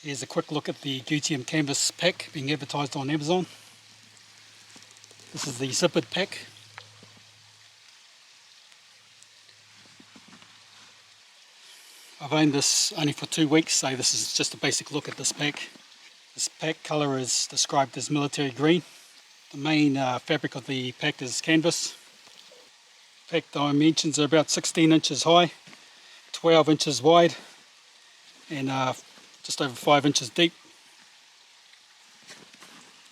Here's a quick look at the Gootium canvas pack being advertised on Amazon. This is the Zippered pack. I've owned this only for 2 weeks, so this is just a basic look at this pack. This pack colour is described as military green. The main fabric of the pack is canvas. Pack dimensions are about 16 inches high, 12 inches wide, and just over 5 inches deep.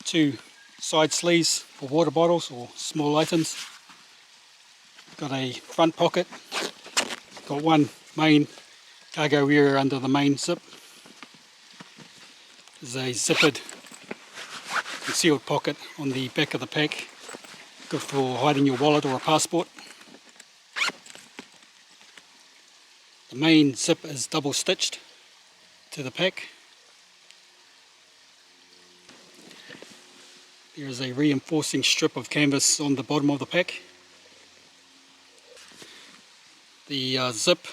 2 side sleeves for water bottles or small items. Got a front pocket. Got one main cargo area under the main zip. There's a zippered concealed pocket on the back of the pack, good for hiding your wallet or a passport. The main zip is double stitched to the pack. There is a reinforcing strip of canvas on the bottom of the pack. The zip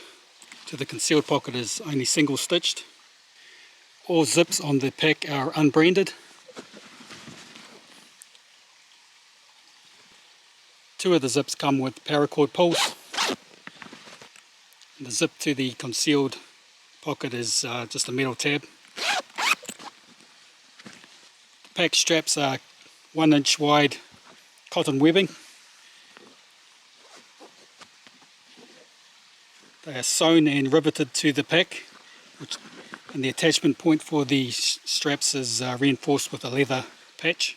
to the concealed pocket is only single stitched. All zips on the pack are unbranded. 2 of the zips come with paracord pulls. The zip to the concealed pocket is just a metal tab. The pack straps are 1 inch wide cotton webbing. They are sewn and riveted to the pack, and the attachment point for the straps is reinforced with a leather patch.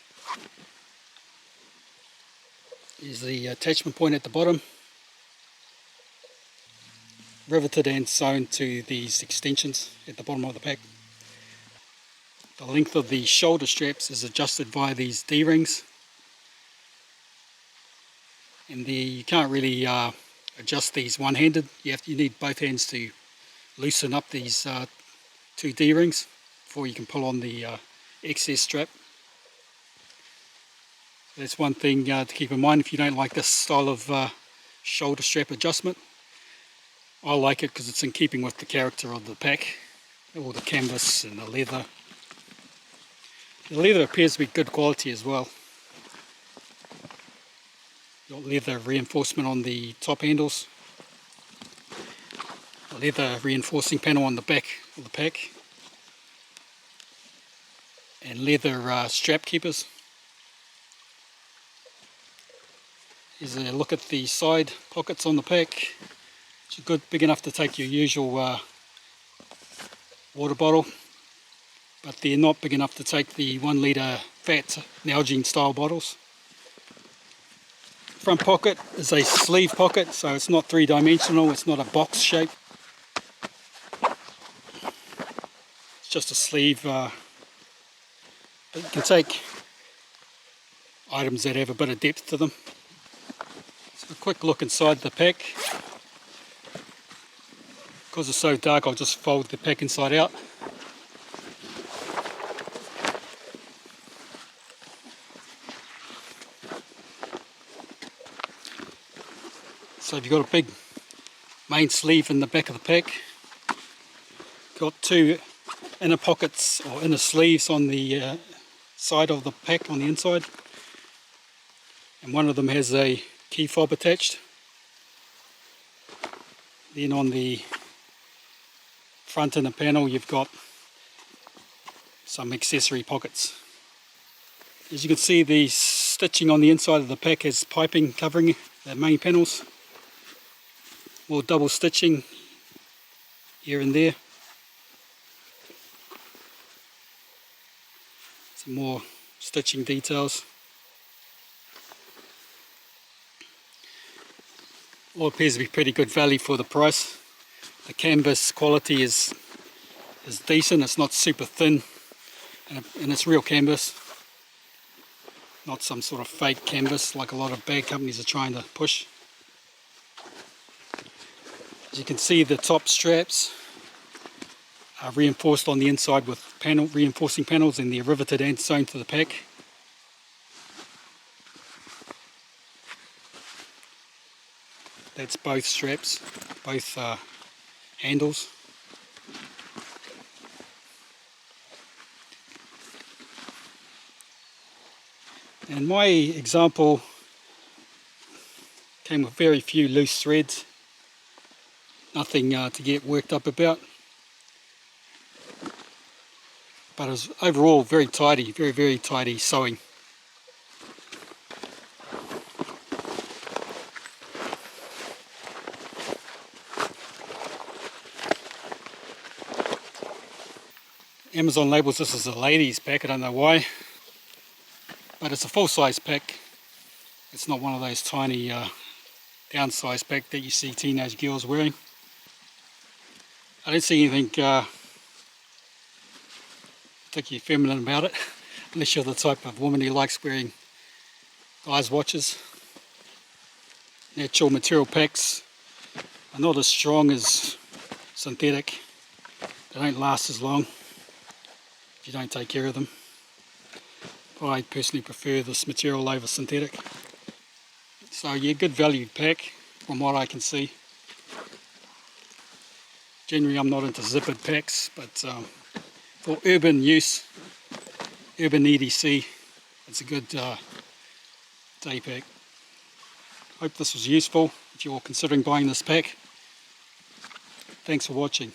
Here's the attachment point at the bottom, riveted and sewn to these extensions at the bottom of the pack. The length of the shoulder straps is adjusted via these D-rings, and you can't really adjust these one-handed. You need both hands to loosen up these 2 D-rings before you can pull on the excess strap. That's one thing to keep in mind if you don't like this style of shoulder strap adjustment. I like it because it's in keeping with the character of the pack, all the canvas and the leather. The leather appears to be good quality as well. Got leather reinforcement on the top handles, a leather reinforcing panel on the back of the pack, and leather strap keepers. Here's a look at the side pockets on the pack. It's good, big enough to take your usual water bottle, but they're not big enough to take the 1 litre fat Nalgene style bottles. Front pocket is a sleeve pocket, so it's not 3-dimensional, it's not a box shape. It's just a sleeve, but you can take items that have a bit of depth to them. So a quick look inside the pack. Because it's so dark, I'll just fold the pack inside out. So you've got a big main sleeve in the back of the pack. Got 2 inner pockets or inner sleeves on the side of the pack on the inside. And one of them has a key fob attached. Then on the front inner panel you've got some accessory pockets. As you can see, the stitching on the inside of the pack has piping covering the main panels. More double stitching here and there. Some more stitching details. All appears to be pretty good value for the price. The canvas quality is decent. It's not super thin, and it's real canvas, not some sort of fake canvas like a lot of bag companies are trying to push. As you can see, the top straps are reinforced on the inside with reinforcing panels, and they're riveted and sewn to the pack. That's both straps, both handles. And my example came with very few loose threads, nothing to get worked up about, but it was overall very tidy, very tidy sewing. Amazon labels this as a ladies pack, I don't know why, but it's a full size pack. It's not one of those tiny downsized pack that you see teenage girls wearing. I don't see anything particularly feminine about it, unless you're the type of woman who likes wearing guys' watches. Natural material packs are not as strong as synthetic. They don't last as long if you don't take care of them. But I personally prefer this material over synthetic. So yeah, good value pack from what I can see. Generally I'm not into zippered packs, but for urban use, urban EDC, it's a good day pack. Hope this was useful if you're considering buying this pack. Thanks for watching.